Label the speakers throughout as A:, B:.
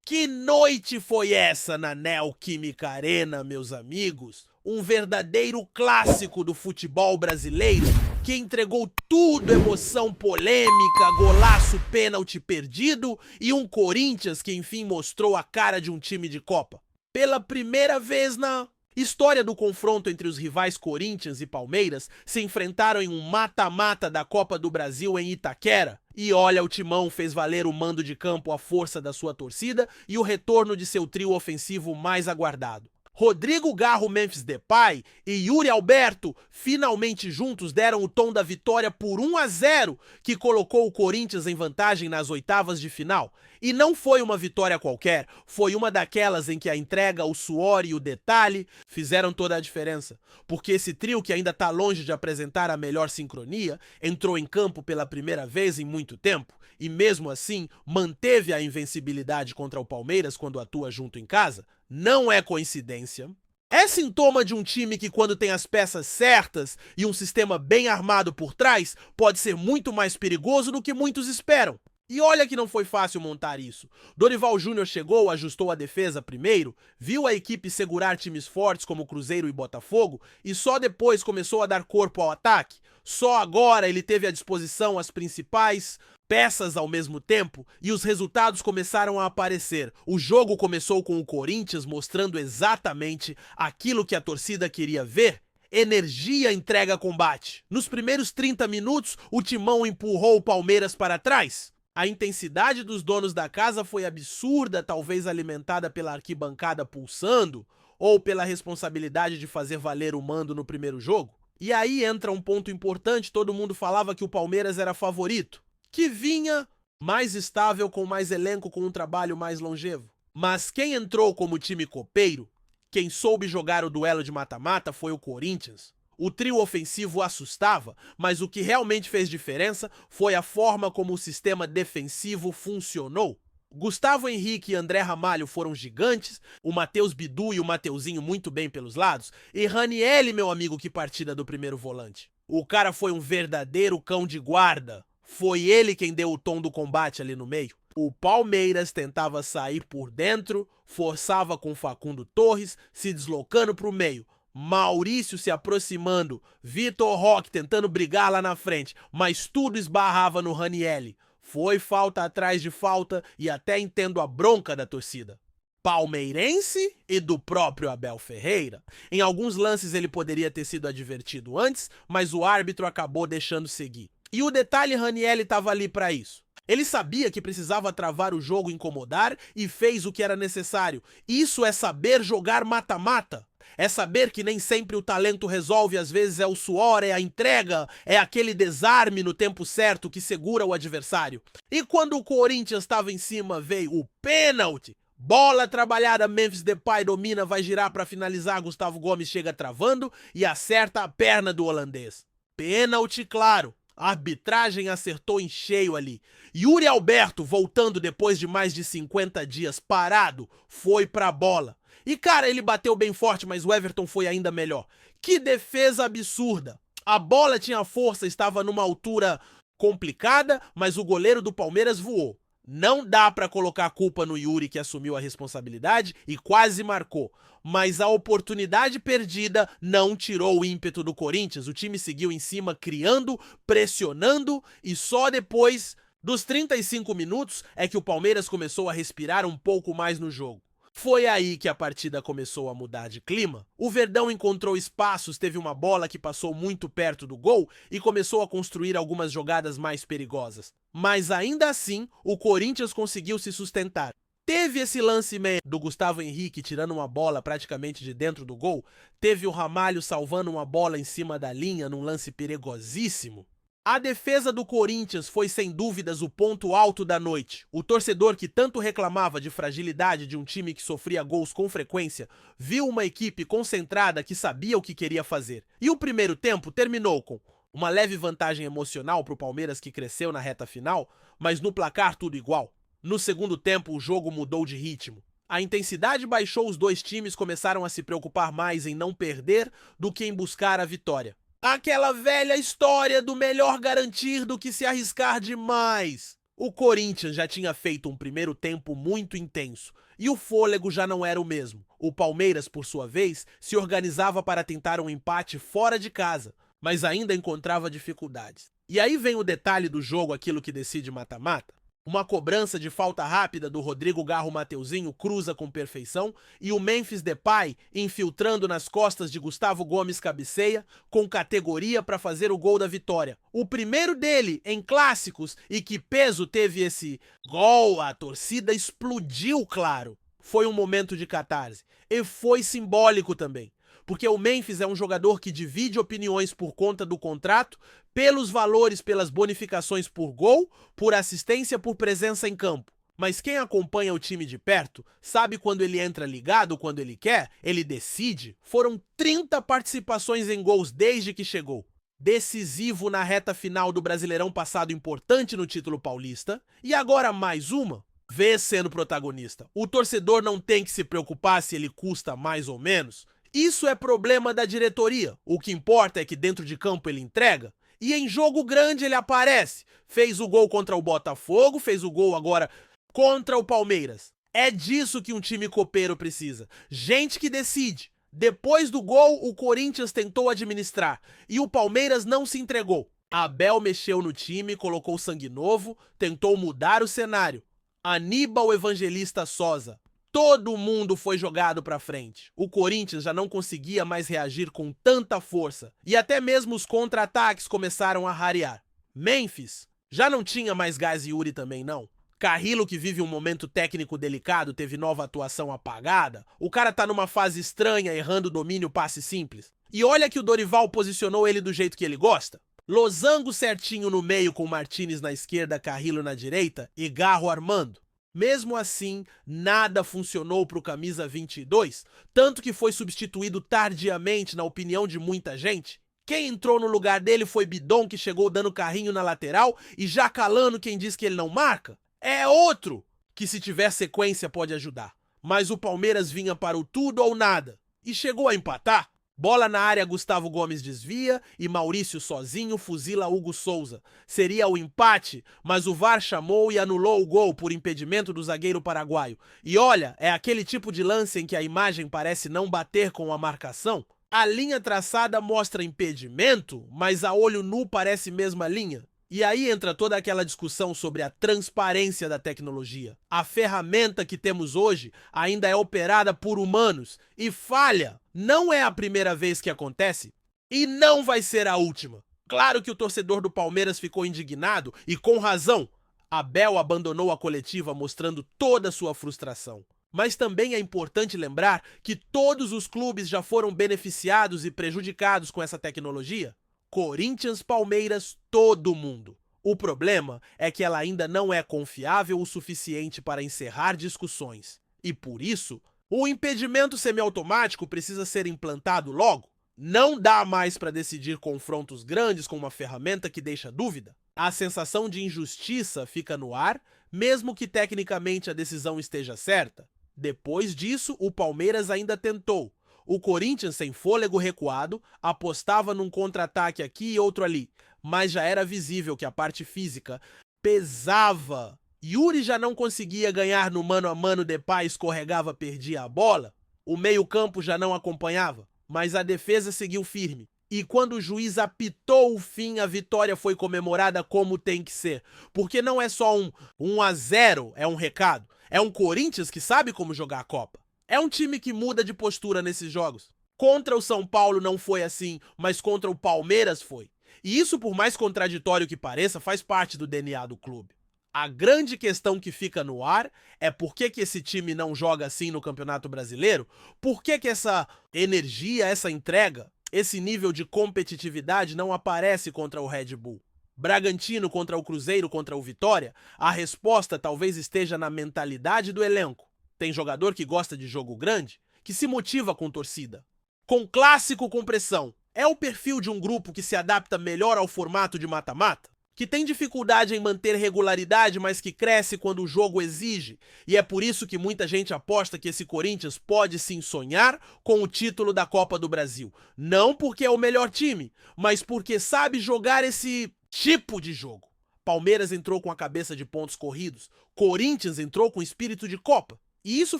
A: Que noite foi essa na Neoquímica Arena, meus amigos? Um verdadeiro clássico do futebol brasileiro que entregou tudo, emoção polêmica, golaço, pênalti perdido e um Corinthians que enfim mostrou a cara de um time de Copa. Pela primeira vez na história do confronto entre os rivais Corinthians e Palmeiras, se enfrentaram em um mata-mata da Copa do Brasil em Itaquera. E olha, o Timão fez valer o mando de campo, a força da sua torcida e o retorno de seu trio ofensivo mais aguardado. Rodrigo Garro, Memphis Depay e Yuri Alberto finalmente juntos deram o tom da vitória por 1-0, que colocou o Corinthians em vantagem nas oitavas de final. E não foi uma vitória qualquer, foi uma daquelas em que a entrega, o suor e o detalhe fizeram toda a diferença. Porque esse trio, que ainda está longe de apresentar a melhor sincronia, entrou em campo pela primeira vez em muito tempo e mesmo assim manteve a invencibilidade contra o Palmeiras quando atua junto em casa. Não é coincidência. É sintoma de um time que, quando tem as peças certas e um sistema bem armado por trás, pode ser muito mais perigoso do que muitos esperam. E olha que não foi fácil montar isso. Dorival Júnior chegou, ajustou a defesa primeiro, viu a equipe segurar times fortes como Cruzeiro e Botafogo e só depois começou a dar corpo ao ataque. Só agora ele teve à disposição as principais peças ao mesmo tempo e os resultados começaram a aparecer. O jogo começou com o Corinthians mostrando exatamente aquilo que a torcida queria ver. Energia, entrega, combate. Nos primeiros 30 minutos, o Timão empurrou o Palmeiras para trás. A intensidade dos donos da casa foi absurda, talvez alimentada pela arquibancada pulsando ou pela responsabilidade de fazer valer o mando no primeiro jogo. E aí entra um ponto importante: todo mundo falava que o Palmeiras era favorito, que vinha mais estável, com mais elenco, com um trabalho mais longevo. Mas quem entrou como time copeiro, quem soube jogar o duelo de mata-mata foi o Corinthians. O trio ofensivo assustava, mas o que realmente fez diferença foi a forma como o sistema defensivo funcionou. Gustavo Henrique e André Ramalho foram gigantes, o Matheus Bidu e o Mateuzinho muito bem pelos lados, e Ranielli, meu amigo, que partida do primeiro volante. O cara foi um verdadeiro cão de guarda. Foi ele quem deu o tom do combate ali no meio. O Palmeiras tentava sair por dentro, forçava com Facundo Torres, se deslocando para o meio. Maurício se aproximando, Vitor Roque tentando brigar lá na frente, mas tudo esbarrava no Ranielli. Foi falta atrás de falta e até entendo a bronca da torcida palmeirense e do próprio Abel Ferreira. Em alguns lances ele poderia ter sido advertido antes, mas o árbitro acabou deixando seguir. E o detalhe: Ranielli estava ali para isso. Ele sabia que precisava travar o jogo, incomodar, e fez o que era necessário. Isso é saber jogar mata-mata. É saber que nem sempre o talento resolve, às vezes é o suor, é a entrega, é aquele desarme no tempo certo que segura o adversário. E quando o Corinthians estava em cima, veio o pênalti. Bola trabalhada, Memphis Depay domina, vai girar para finalizar, Gustavo Gomes chega travando e acerta a perna do holandês. Pênalti, claro. A arbitragem acertou em cheio ali. Yuri Alberto, voltando depois de mais de 50 dias parado, foi pra bola. E cara, ele bateu bem forte, mas o Everton foi ainda melhor. Que defesa absurda. A bola tinha força, estava numa altura complicada, mas o goleiro do Palmeiras voou. Não dá pra colocar a culpa no Yuri, que assumiu a responsabilidade e quase marcou. Mas a oportunidade perdida não tirou o ímpeto do Corinthians. O time seguiu em cima, criando, pressionando, e só depois dos 35 minutos é que o Palmeiras começou a respirar um pouco mais no jogo. Foi aí que a partida começou a mudar de clima. O Verdão encontrou espaços, teve uma bola que passou muito perto do gol e começou a construir algumas jogadas mais perigosas. Mas ainda assim, o Corinthians conseguiu se sustentar. Teve esse lance meio do Gustavo Henrique tirando uma bola praticamente de dentro do gol. Teve o Ramalho salvando uma bola em cima da linha num lance perigosíssimo. A defesa do Corinthians foi sem dúvidas o ponto alto da noite. O torcedor que tanto reclamava de fragilidade de um time que sofria gols com frequência, viu uma equipe concentrada que sabia o que queria fazer. E o primeiro tempo terminou com uma leve vantagem emocional para o Palmeiras, que cresceu na reta final, mas no placar tudo igual. No segundo tempo o jogo mudou de ritmo. A intensidade baixou, os dois times começaram a se preocupar mais em não perder do que em buscar a vitória. Aquela velha história do melhor garantir do que se arriscar demais. O Corinthians já tinha feito um primeiro tempo muito intenso e o fôlego já não era o mesmo. O Palmeiras, por sua vez, se organizava para tentar um empate fora de casa, mas ainda encontrava dificuldades. E aí vem o detalhe do jogo, aquilo que decide mata-mata. Uma cobrança de falta rápida do Rodrigo Garro Mateuzinho cruza com perfeição e o Memphis Depay, infiltrando nas costas de Gustavo Gomes, cabeceia com categoria para fazer o gol da vitória. O primeiro dele em clássicos, e que peso teve esse gol, a torcida explodiu, claro. Foi um momento de catarse e foi simbólico também. Porque o Memphis é um jogador que divide opiniões por conta do contrato, pelos valores, pelas bonificações por gol, por assistência, por presença em campo. Mas quem acompanha o time de perto sabe quando ele entra ligado, quando ele quer, ele decide. Foram 30 participações em gols desde que chegou. Decisivo na reta final do Brasileirão passado, importante no título paulista. E agora mais uma, vê sendo protagonista. O torcedor não tem que se preocupar se ele custa mais ou menos. Isso é problema da diretoria. O que importa é que dentro de campo ele entrega e em jogo grande ele aparece. Fez o gol contra o Botafogo, fez o gol agora contra o Palmeiras. É disso que um time copeiro precisa. Gente que decide. Depois do gol, o Corinthians tentou administrar e o Palmeiras não se entregou. Abel mexeu no time, colocou sangue novo, tentou mudar o cenário. Aníbal Evangelista Sosa. Todo mundo foi jogado para frente. O Corinthians já não conseguia mais reagir com tanta força e até mesmo os contra-ataques começaram a rarear. Memphis já não tinha mais gás, e Yuri também não. Carrillo, que vive um momento técnico delicado, teve nova atuação apagada. O cara tá numa fase estranha, errando domínio, passe simples. E olha que o Dorival posicionou ele do jeito que ele gosta. Losango certinho no meio com Martinez na esquerda, Carrillo na direita e Garro armando. Mesmo assim, nada funcionou para o camisa 22, tanto que foi substituído tardiamente, na opinião de muita gente. Quem entrou no lugar dele foi Bidon, que chegou dando carrinho na lateral e já calando quem diz que ele não marca. É outro que, se tiver sequência, pode ajudar. Mas o Palmeiras vinha para o tudo ou nada e chegou a empatar. Bola na área, Gustavo Gomes desvia e Maurício sozinho fuzila Hugo Souza. Seria o empate, mas o VAR chamou e anulou o gol por impedimento do zagueiro paraguaio. E olha, é aquele tipo de lance em que a imagem parece não bater com a marcação. A linha traçada mostra impedimento, mas a olho nu parece mesma linha. E aí entra toda aquela discussão sobre a transparência da tecnologia. A ferramenta que temos hoje ainda é operada por humanos e falha. Não é a primeira vez que acontece e não vai ser a última. Claro que o torcedor do Palmeiras ficou indignado e com razão. Abel abandonou a coletiva mostrando toda a sua frustração. Mas também é importante lembrar que todos os clubes já foram beneficiados e prejudicados com essa tecnologia. Corinthians, Palmeiras, todo mundo. O problema é que ela ainda não é confiável o suficiente para encerrar discussões. E por isso, o impedimento semiautomático precisa ser implantado logo. Não dá mais para decidir confrontos grandes com uma ferramenta que deixa dúvida. A sensação de injustiça fica no ar, mesmo que tecnicamente a decisão esteja certa. Depois disso, o Palmeiras ainda tentou. O Corinthians, sem fôlego, recuado, apostava num contra-ataque aqui e outro ali, mas já era visível que a parte física pesava. Yuri já não conseguia ganhar no mano a mano, Depay escorregava, perdia a bola. O meio-campo já não acompanhava, mas a defesa seguiu firme. E quando o juiz apitou o fim, a vitória foi comemorada como tem que ser. Porque não é só um 1-0, é um recado. É um Corinthians que sabe como jogar a Copa. É um time que muda de postura nesses jogos. Contra o São Paulo não foi assim, mas contra o Palmeiras foi. E isso, por mais contraditório que pareça, faz parte do DNA do clube. A grande questão que fica no ar é por que esse time não joga assim no Campeonato Brasileiro? Por que essa energia, essa entrega, esse nível de competitividade não aparece contra o Red Bull? Bragantino contra o Cruzeiro, contra o Vitória? A resposta talvez esteja na mentalidade do elenco. Tem jogador que gosta de jogo grande, que se motiva com torcida. Com clássico, com pressão. É o perfil de um grupo que se adapta melhor ao formato de mata-mata? Que tem dificuldade em manter regularidade, mas que cresce quando o jogo exige. E é por isso que muita gente aposta que esse Corinthians pode sim sonhar com o título da Copa do Brasil. Não porque é o melhor time, mas porque sabe jogar esse tipo de jogo. Palmeiras entrou com a cabeça de pontos corridos, Corinthians entrou com espírito de Copa. E isso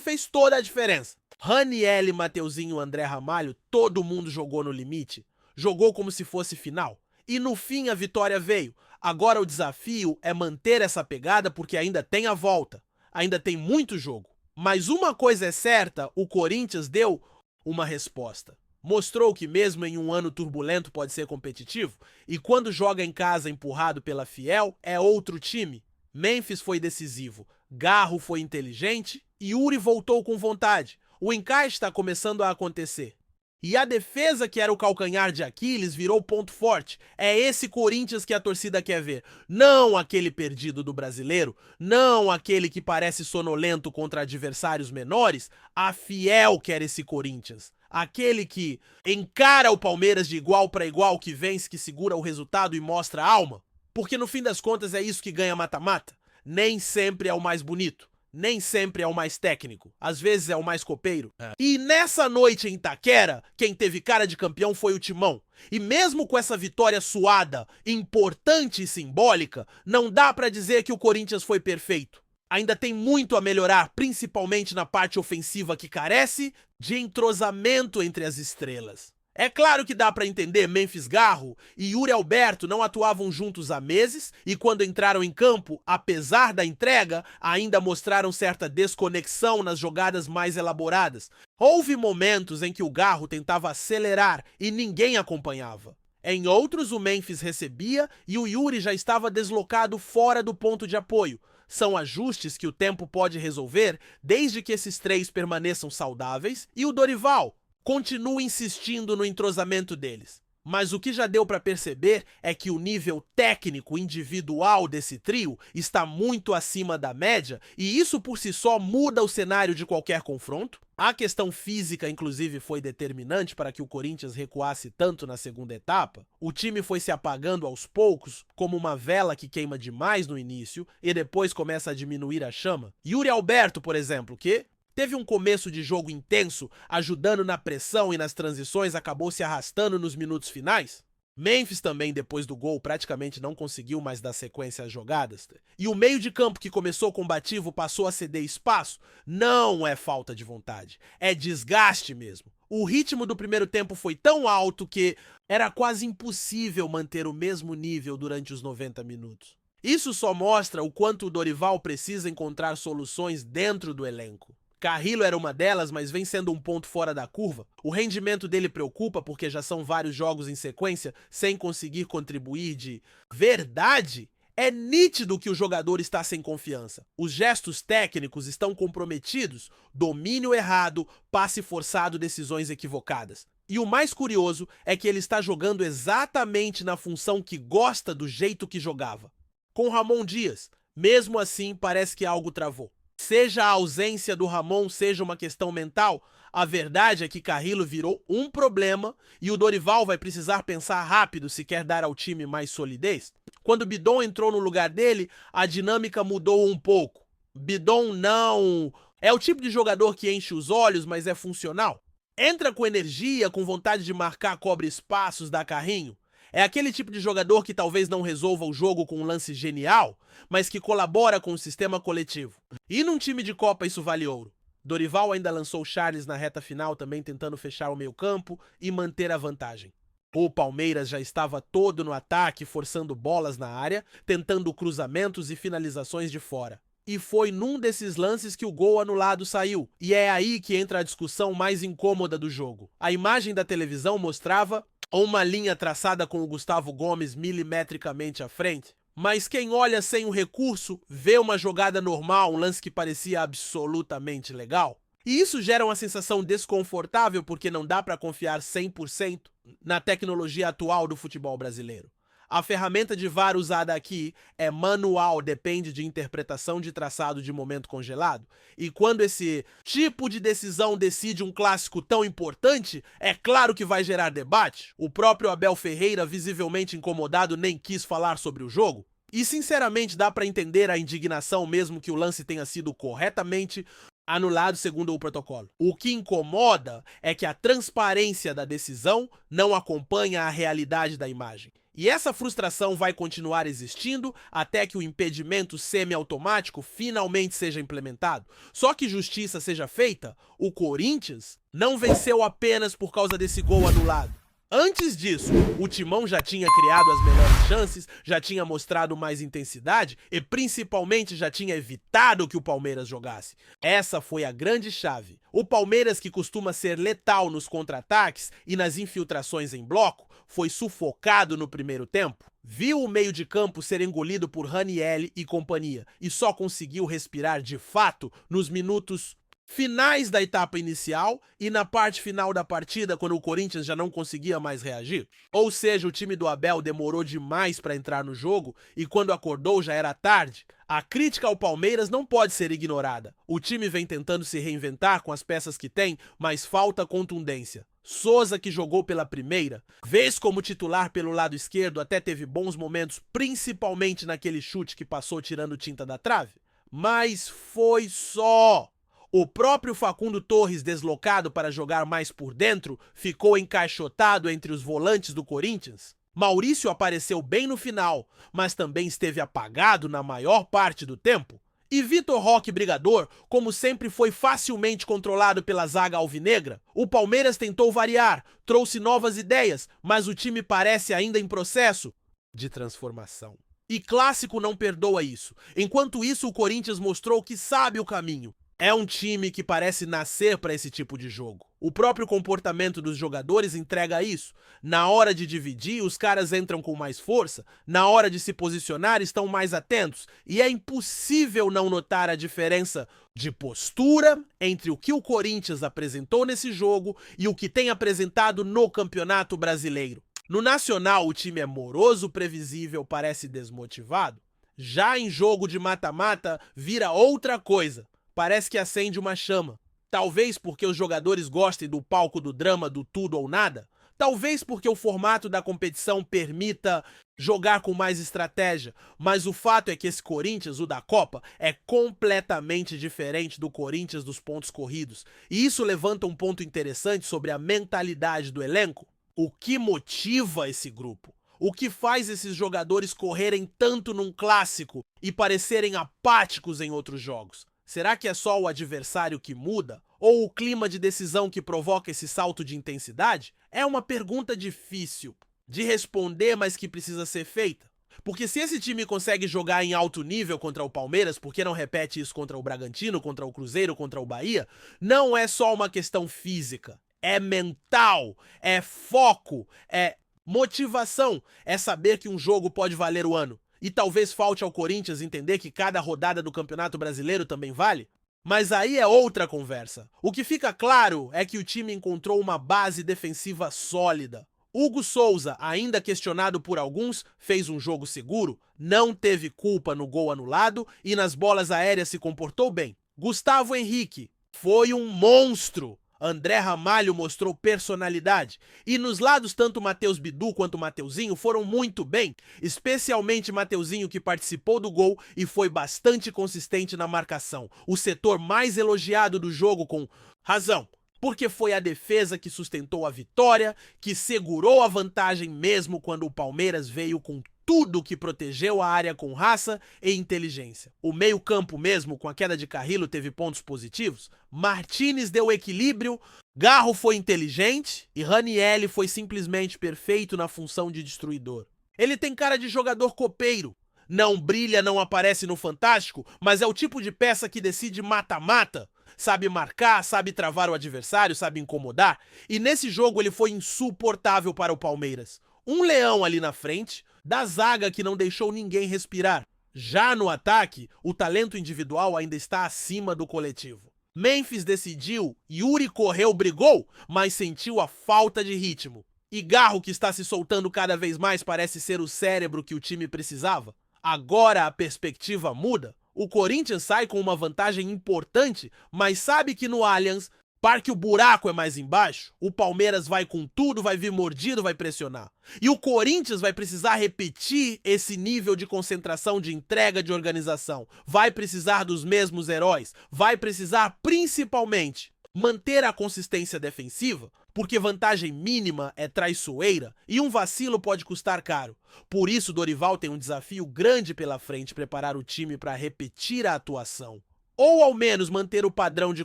A: fez toda a diferença. Raniel, Mateuzinho, André Ramalho, todo mundo jogou no limite. Jogou como se fosse final. E no fim a vitória veio. Agora o desafio é manter essa pegada porque ainda tem a volta. Ainda tem muito jogo. Mas uma coisa é certa, o Corinthians deu uma resposta. Mostrou que mesmo em um ano turbulento pode ser competitivo. E quando joga em casa empurrado pela Fiel, é outro time. Memphis foi decisivo. Garro foi inteligente e Yuri voltou com vontade. O encaixe está começando a acontecer. E a defesa, que era o calcanhar de Aquiles, virou ponto forte. É esse Corinthians que a torcida quer ver. Não aquele perdido do Brasileiro, não aquele que parece sonolento contra adversários menores. A Fiel quer esse Corinthians. Aquele que encara o Palmeiras de igual para igual, que vence, que segura o resultado e mostra a alma. Porque no fim das contas é isso que ganha mata-mata. Nem sempre é o mais bonito. Nem sempre é o mais técnico, às vezes é o mais copeiro. E nessa noite em Itaquera, quem teve cara de campeão foi o Timão. E mesmo com essa vitória suada, importante e simbólica, não dá pra dizer que o Corinthians foi perfeito. Ainda tem muito a melhorar, principalmente na parte ofensiva que carece de entrosamento entre as estrelas. É claro que dá pra entender, Memphis Garro e Yuri Alberto não atuavam juntos há meses e quando entraram em campo, apesar da entrega, ainda mostraram certa desconexão nas jogadas mais elaboradas. Houve momentos em que o Garro tentava acelerar e ninguém acompanhava. Em outros, o Memphis recebia e o Yuri já estava deslocado fora do ponto de apoio. São ajustes que o tempo pode resolver desde que esses três permaneçam saudáveis e o Dorival continua insistindo no entrosamento deles. Mas o que já deu para perceber é que o nível técnico individual desse trio está muito acima da média e isso por si só muda o cenário de qualquer confronto. A questão física, inclusive, foi determinante para que o Corinthians recuasse tanto na segunda etapa. O time foi se apagando aos poucos, como uma vela que queima demais no início e depois começa a diminuir a chama. Yuri Alberto, por exemplo, que teve um começo de jogo intenso, ajudando na pressão e nas transições, acabou se arrastando nos minutos finais. Memphis também, depois do gol, praticamente não conseguiu mais dar sequência às jogadas. E o meio de campo que começou combativo passou a ceder espaço. Não é falta de vontade, é desgaste mesmo. O ritmo do primeiro tempo foi tão alto que era quase impossível manter o mesmo nível durante os 90 minutos. Isso só mostra o quanto o Dorival precisa encontrar soluções dentro do elenco. Carrillo era uma delas, mas vem sendo um ponto fora da curva. O rendimento dele preocupa porque já são vários jogos em sequência sem conseguir contribuir de verdade. É nítido que o jogador está sem confiança. Os gestos técnicos estão comprometidos, domínio errado, passe forçado, decisões equivocadas. E o mais curioso é que ele está jogando exatamente na função que gosta do jeito que jogava. Com Ramon Dias, mesmo assim, parece que algo travou. Seja a ausência do Ramon, seja uma questão mental, a verdade é que Carrillo virou um problema e o Dorival vai precisar pensar rápido se quer dar ao time mais solidez. Quando Bidon entrou no lugar dele, a dinâmica mudou um pouco. Bidon não é o tipo de jogador que enche os olhos, mas é funcional. Entra com energia, com vontade de marcar, cobre espaços, dá carrinho. É aquele tipo de jogador que talvez não resolva o jogo com um lance genial, mas que colabora com o sistema coletivo. E num time de Copa isso vale ouro. Dorival ainda lançou Charles na reta final, também tentando fechar o meio-campo e manter a vantagem. O Palmeiras já estava todo no ataque, forçando bolas na área, tentando cruzamentos e finalizações de fora. E foi num desses lances que o gol anulado saiu. E é aí que entra a discussão mais incômoda do jogo. A imagem da televisão mostrava uma linha traçada com o Gustavo Gomes milimetricamente à frente. Mas quem olha sem o recurso vê uma jogada normal, um lance que parecia absolutamente legal. E isso gera uma sensação desconfortável porque não dá para confiar 100% na tecnologia atual do futebol brasileiro. A ferramenta de VAR usada aqui é manual, depende de interpretação de traçado de momento congelado. E quando esse tipo de decisão decide um clássico tão importante, é claro que vai gerar debate. O próprio Abel Ferreira, visivelmente incomodado, nem quis falar sobre o jogo. E sinceramente dá para entender a indignação mesmo que o lance tenha sido corretamente anulado segundo o protocolo. O que incomoda é que a transparência da decisão não acompanha a realidade da imagem. E essa frustração vai continuar existindo até que o impedimento semiautomático finalmente seja implementado. Só que justiça seja feita, o Corinthians não venceu apenas por causa desse gol anulado. Antes disso, o Timão já tinha criado as melhores chances, já tinha mostrado mais intensidade e principalmente já tinha evitado que o Palmeiras jogasse. Essa foi a grande chave. O Palmeiras, que costuma ser letal nos contra-ataques e nas infiltrações em bloco, foi sufocado no primeiro tempo. Viu o meio de campo ser engolido por Ranieri e companhia e só conseguiu respirar de fato nos minutos finais da etapa inicial e na parte final da partida, quando o Corinthians já não conseguia mais reagir. Ou seja, o time do Abel demorou demais para entrar no jogo e quando acordou já era tarde. A crítica ao Palmeiras não pode ser ignorada. O time vem tentando se reinventar com as peças que tem, mas falta contundência. Souza, que jogou pela primeira vez como titular pelo lado esquerdo, até teve bons momentos, principalmente naquele chute que passou tirando tinta da trave. Mas foi só. O próprio Facundo Torres, deslocado para jogar mais por dentro, ficou encaixotado entre os volantes do Corinthians. Maurício apareceu bem no final, mas também esteve apagado na maior parte do tempo. E Vitor Roque Brigador, como sempre, foi facilmente controlado pela zaga alvinegra. O Palmeiras tentou variar, trouxe novas ideias, mas o time parece ainda em processo de transformação. E Clássico não perdoa isso. Enquanto isso, o Corinthians mostrou que sabe o caminho. É um time que parece nascer para esse tipo de jogo. O próprio comportamento dos jogadores entrega isso. Na hora de dividir, os caras entram com mais força. Na hora de se posicionar, estão mais atentos. E é impossível não notar a diferença de postura entre o que o Corinthians apresentou nesse jogo e o que tem apresentado no Campeonato Brasileiro. No Nacional, o time é moroso, previsível, parece desmotivado. Já em jogo de mata-mata, vira outra coisa. Parece que acende uma chama. Talvez porque os jogadores gostem do palco do drama, do tudo ou nada. Talvez porque o formato da competição permita jogar com mais estratégia. Mas o fato é que esse Corinthians, o da Copa, é completamente diferente do Corinthians dos pontos corridos. E isso levanta um ponto interessante sobre a mentalidade do elenco. O que motiva esse grupo? O que faz esses jogadores correrem tanto num clássico e parecerem apáticos em outros jogos? Será que é só o adversário que muda? Ou o clima de decisão que provoca esse salto de intensidade? É uma pergunta difícil de responder, mas que precisa ser feita. Porque se esse time consegue jogar em alto nível contra o Palmeiras, por que não repete isso contra o Bragantino, contra o Cruzeiro, contra o Bahia? Não é só uma questão física. É mental, é foco, é motivação, é saber que um jogo pode valer o ano. E talvez falte ao Corinthians entender que cada rodada do Campeonato Brasileiro também vale? Mas aí é outra conversa. O que fica claro é que o time encontrou uma base defensiva sólida. Hugo Souza, ainda questionado por alguns, fez um jogo seguro, não teve culpa no gol anulado e nas bolas aéreas se comportou bem. Gustavo Henrique foi um monstro. André Ramalho mostrou personalidade. E nos lados, tanto Matheus Bidu quanto Mateuzinho foram muito bem, especialmente Mateuzinho, que participou do gol e foi bastante consistente na marcação. O setor mais elogiado do jogo, com razão, porque foi a defesa que sustentou a vitória, que segurou a vantagem mesmo quando o Palmeiras veio com tudo que protegeu a área com raça e inteligência. O meio-campo mesmo, com a queda de Carrillo, teve pontos positivos. Martínez deu equilíbrio, Garro foi inteligente e Ranieri foi simplesmente perfeito na função de destruidor. Ele tem cara de jogador copeiro. Não brilha, não aparece no Fantástico, mas é o tipo de peça que decide mata-mata. Sabe marcar, sabe travar o adversário, sabe incomodar. E nesse jogo ele foi insuportável para o Palmeiras. Um leão ali na frente, da zaga que não deixou ninguém respirar. Já no ataque, o talento individual ainda está acima do coletivo. Memphis decidiu, Yuri correu, brigou, mas sentiu a falta de ritmo. E Garro, que está se soltando cada vez mais, parece ser o cérebro que o time precisava. Agora a perspectiva muda. O Corinthians sai com uma vantagem importante, mas sabe que no Allianz Parque o buraco é mais embaixo, o Palmeiras vai com tudo, vai vir mordido, vai pressionar. E o Corinthians vai precisar repetir esse nível de concentração, de entrega, de organização. Vai precisar dos mesmos heróis, vai precisar principalmente Manter a consistência defensiva, porque vantagem mínima é traiçoeira e um vacilo pode custar caro. Por isso, Dorival tem um desafio grande pela frente, preparar o time para repetir a atuação. Ou ao menos manter o padrão de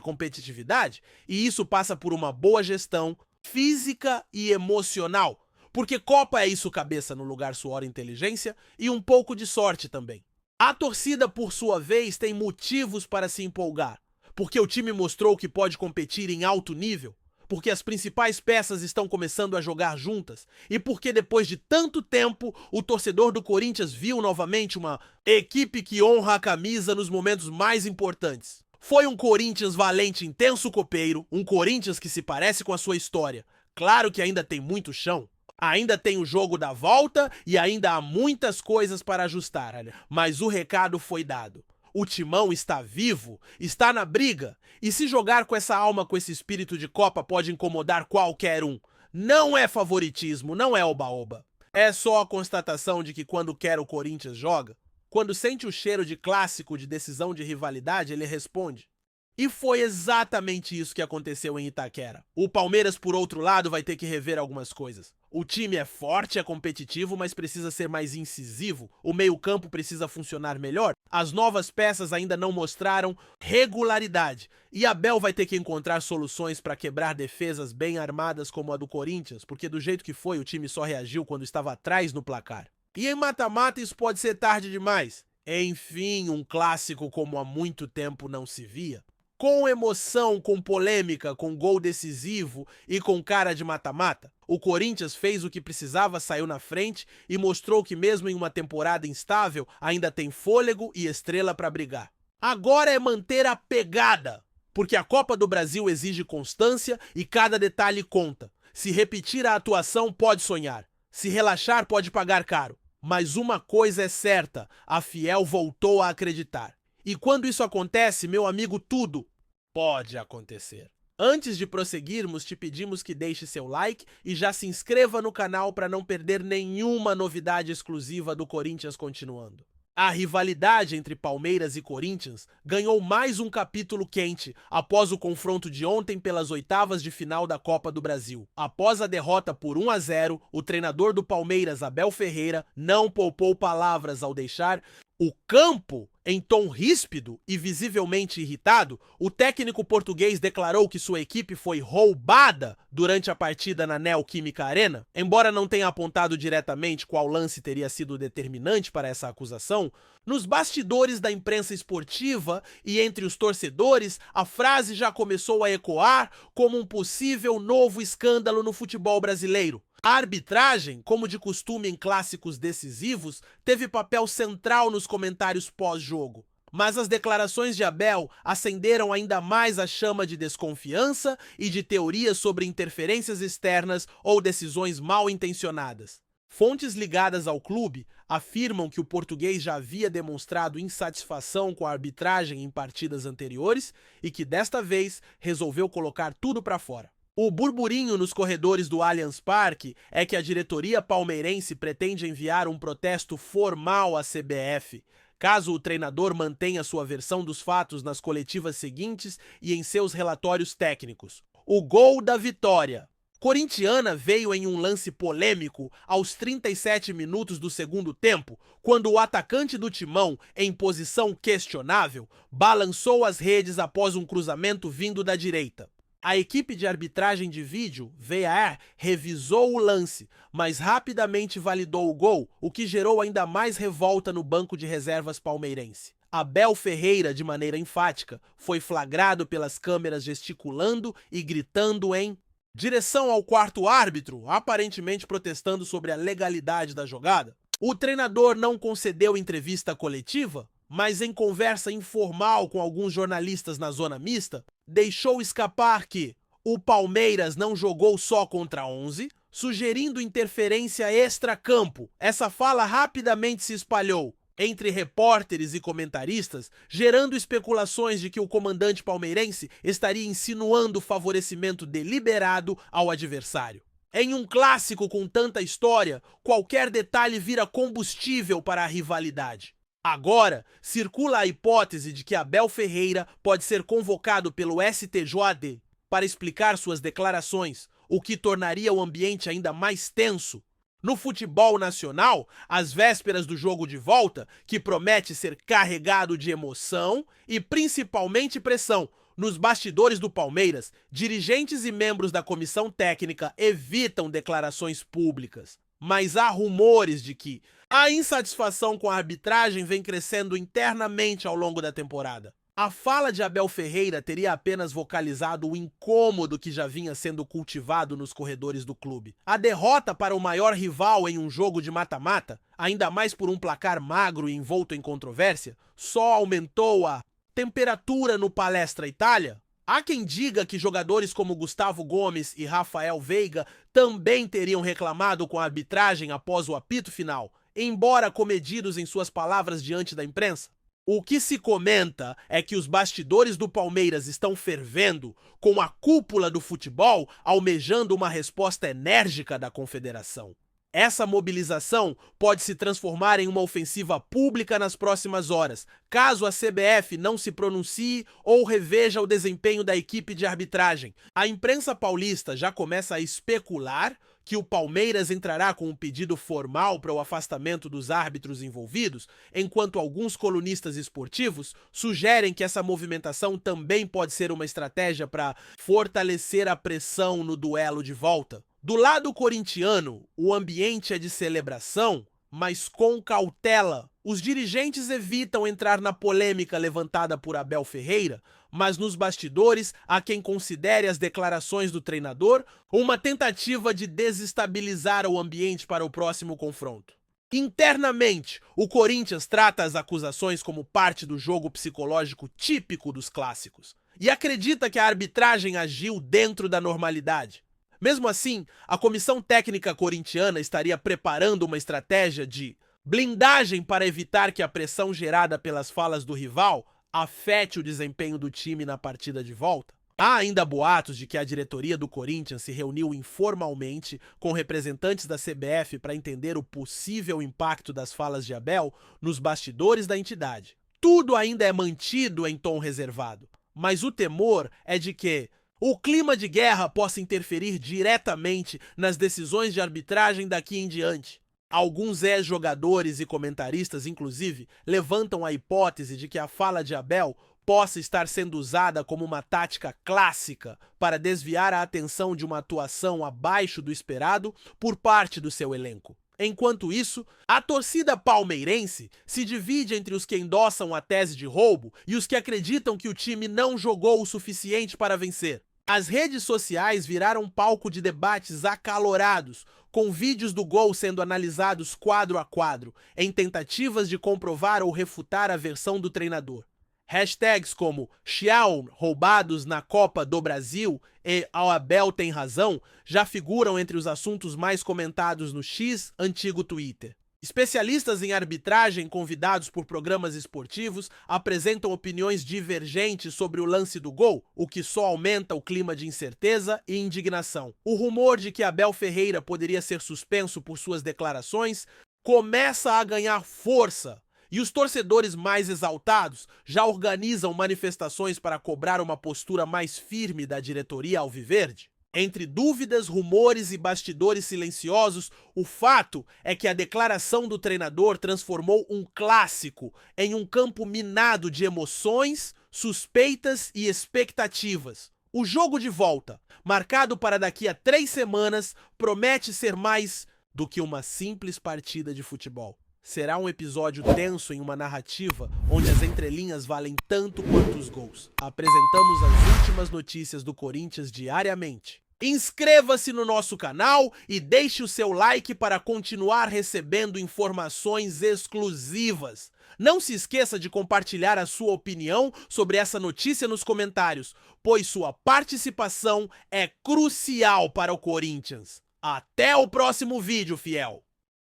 A: competitividade, e isso passa por uma boa gestão física e emocional. Porque Copa é isso, cabeça no lugar, suor e inteligência, e um pouco de sorte também. A torcida, por sua vez, tem motivos para se empolgar. Porque o time mostrou que pode competir em alto nível, porque as principais peças estão começando a jogar juntas e porque depois de tanto tempo o torcedor do Corinthians viu novamente uma equipe que honra a camisa nos momentos mais importantes. Foi um Corinthians valente, intenso, copeiro, um Corinthians que se parece com a sua história. Claro que ainda tem muito chão, ainda tem o jogo da volta e ainda há muitas coisas para ajustar, mas o recado foi dado. O Timão está vivo, está na briga, e se jogar com essa alma, com esse espírito de Copa, pode incomodar qualquer um. Não é favoritismo, não é oba-oba. É só a constatação de que quando quer o Corinthians joga, quando sente o cheiro de clássico, de decisão de rivalidade, ele responde. E foi exatamente isso que aconteceu em Itaquera. O Palmeiras, por outro lado, vai ter que rever algumas coisas. O time é forte, é competitivo, mas precisa ser mais incisivo. O meio-campo precisa funcionar melhor. As novas peças ainda não mostraram regularidade. E Abel vai ter que encontrar soluções para quebrar defesas bem armadas como a do Corinthians, porque do jeito que foi, o time só reagiu quando estava atrás no placar. E em mata-mata isso pode ser tarde demais. Enfim, um clássico como há muito tempo não se via. Com emoção, com polêmica, com gol decisivo e com cara de mata-mata, o Corinthians fez o que precisava, saiu na frente e mostrou que mesmo em uma temporada instável, ainda tem fôlego e estrela para brigar. Agora é manter a pegada, porque a Copa do Brasil exige constância e cada detalhe conta. Se repetir a atuação, pode sonhar. Se relaxar, pode pagar caro. Mas uma coisa é certa, a Fiel voltou a acreditar. E quando isso acontece, meu amigo, tudo pode acontecer. Antes de prosseguirmos, te pedimos que deixe seu like e já se inscreva no canal para não perder nenhuma novidade exclusiva do Corinthians continuando. A rivalidade entre Palmeiras e Corinthians ganhou mais um capítulo quente após o confronto de ontem pelas oitavas de final da Copa do Brasil. Após a derrota por 1-0, o treinador do Palmeiras, Abel Ferreira, não poupou palavras ao deixar o campo em tom ríspido e visivelmente irritado. O técnico português declarou que sua equipe foi roubada durante a partida na Neoquímica Arena. Embora não tenha apontado diretamente qual lance teria sido determinante para essa acusação, nos bastidores da imprensa esportiva e entre os torcedores, a frase já começou a ecoar como um possível novo escândalo no futebol brasileiro. A arbitragem, como de costume em clássicos decisivos, teve papel central nos comentários pós-jogo. Mas as declarações de Abel acenderam ainda mais a chama de desconfiança e de teorias sobre interferências externas ou decisões mal intencionadas. Fontes ligadas ao clube afirmam que o português já havia demonstrado insatisfação com a arbitragem em partidas anteriores e que desta vez resolveu colocar tudo para fora. O burburinho nos corredores do Allianz Parque é que a diretoria palmeirense pretende enviar um protesto formal à CBF, caso o treinador mantenha sua versão dos fatos nas coletivas seguintes e em seus relatórios técnicos. O gol da vitória corintiana veio em um lance polêmico aos 37 minutos do segundo tempo, quando o atacante do Timão, em posição questionável, balançou as redes após um cruzamento vindo da direita. A equipe de arbitragem de vídeo, VAR, revisou o lance, mas rapidamente validou o gol, o que gerou ainda mais revolta no banco de reservas palmeirense. Abel Ferreira, de maneira enfática, foi flagrado pelas câmeras gesticulando e gritando em direção ao quarto árbitro, aparentemente protestando sobre a legalidade da jogada. O treinador não concedeu entrevista coletiva, mas em conversa informal com alguns jornalistas na zona mista, deixou escapar que o Palmeiras não jogou só contra 11, sugerindo interferência extra-campo. Essa fala rapidamente se espalhou entre repórteres e comentaristas, gerando especulações de que o comandante palmeirense estaria insinuando favorecimento deliberado ao adversário. Em um clássico com tanta história, qualquer detalhe vira combustível para a rivalidade. Agora, circula a hipótese de que Abel Ferreira pode ser convocado pelo STJD. para explicar suas declarações, o que tornaria o ambiente ainda mais tenso. No futebol nacional, às vésperas do jogo de volta, que promete ser carregado de emoção e principalmente pressão, nos bastidores do Palmeiras, dirigentes e membros da comissão técnica evitam declarações públicas. Mas há rumores de que a insatisfação com a arbitragem vem crescendo internamente ao longo da temporada. A fala de Abel Ferreira teria apenas vocalizado o incômodo que já vinha sendo cultivado nos corredores do clube. A derrota para o maior rival em um jogo de mata-mata, ainda mais por um placar magro e envolto em controvérsia, só aumentou a temperatura no Palestra Itália. Há quem diga que jogadores como Gustavo Gomes e Rafael Veiga também teriam reclamado com a arbitragem após o apito final, embora comedidos em suas palavras diante da imprensa. O que se comenta é que os bastidores do Palmeiras estão fervendo, com a cúpula do futebol almejando uma resposta enérgica da confederação. Essa mobilização pode se transformar em uma ofensiva pública nas próximas horas, caso a CBF não se pronuncie ou reveja o desempenho da equipe de arbitragem. A imprensa paulista já começa a especular que o Palmeiras entrará com um pedido formal para o afastamento dos árbitros envolvidos, enquanto alguns colunistas esportivos sugerem que essa movimentação também pode ser uma estratégia para fortalecer a pressão no duelo de volta. Do lado corintiano, o ambiente é de celebração, mas com cautela. Os dirigentes evitam entrar na polêmica levantada por Abel Ferreira, mas nos bastidores há quem considere as declarações do treinador uma tentativa de desestabilizar o ambiente para o próximo confronto. Internamente, o Corinthians trata as acusações como parte do jogo psicológico típico dos clássicos e acredita que a arbitragem agiu dentro da normalidade. Mesmo assim, a comissão técnica corintiana estaria preparando uma estratégia de blindagem para evitar que a pressão gerada pelas falas do rival afete o desempenho do time na partida de volta. Há ainda boatos de que a diretoria do Corinthians se reuniu informalmente com representantes da CBF para entender o possível impacto das falas de Abel nos bastidores da entidade. Tudo ainda é mantido em tom reservado, mas o temor é de que o clima de guerra possa interferir diretamente nas decisões de arbitragem daqui em diante. Alguns ex-jogadores e comentaristas, inclusive, levantam a hipótese de que a fala de Abel possa estar sendo usada como uma tática clássica para desviar a atenção de uma atuação abaixo do esperado por parte do seu elenco. Enquanto isso, a torcida palmeirense se divide entre os que endossam a tese de roubo e os que acreditam que o time não jogou o suficiente para vencer. As redes sociais viraram palco de debates acalorados, com vídeos do gol sendo analisados quadro a quadro, em tentativas de comprovar ou refutar a versão do treinador. Hashtags como Xiao roubados na Copa do Brasil e Ao Abel tem razão já figuram entre os assuntos mais comentados no X, antigo Twitter. Especialistas em arbitragem convidados por programas esportivos apresentam opiniões divergentes sobre o lance do gol, o que só aumenta o clima de incerteza e indignação. O rumor de que Abel Ferreira poderia ser suspenso por suas declarações começa a ganhar força, e os torcedores mais exaltados já organizam manifestações para cobrar uma postura mais firme da diretoria alviverde. Entre dúvidas, rumores e bastidores silenciosos, o fato é que a declaração do treinador transformou um clássico em um campo minado de emoções, suspeitas e expectativas. O jogo de volta, marcado para daqui a 3 semanas, promete ser mais do que uma simples partida de futebol. Será um episódio tenso em uma narrativa onde as entrelinhas valem tanto quanto os gols. Apresentamos as últimas notícias do Corinthians diariamente. Inscreva-se no nosso canal e deixe o seu like para continuar recebendo informações exclusivas. Não se esqueça de compartilhar a sua opinião sobre essa notícia nos comentários, pois sua participação é crucial para o Corinthians. Até o próximo vídeo, fiel!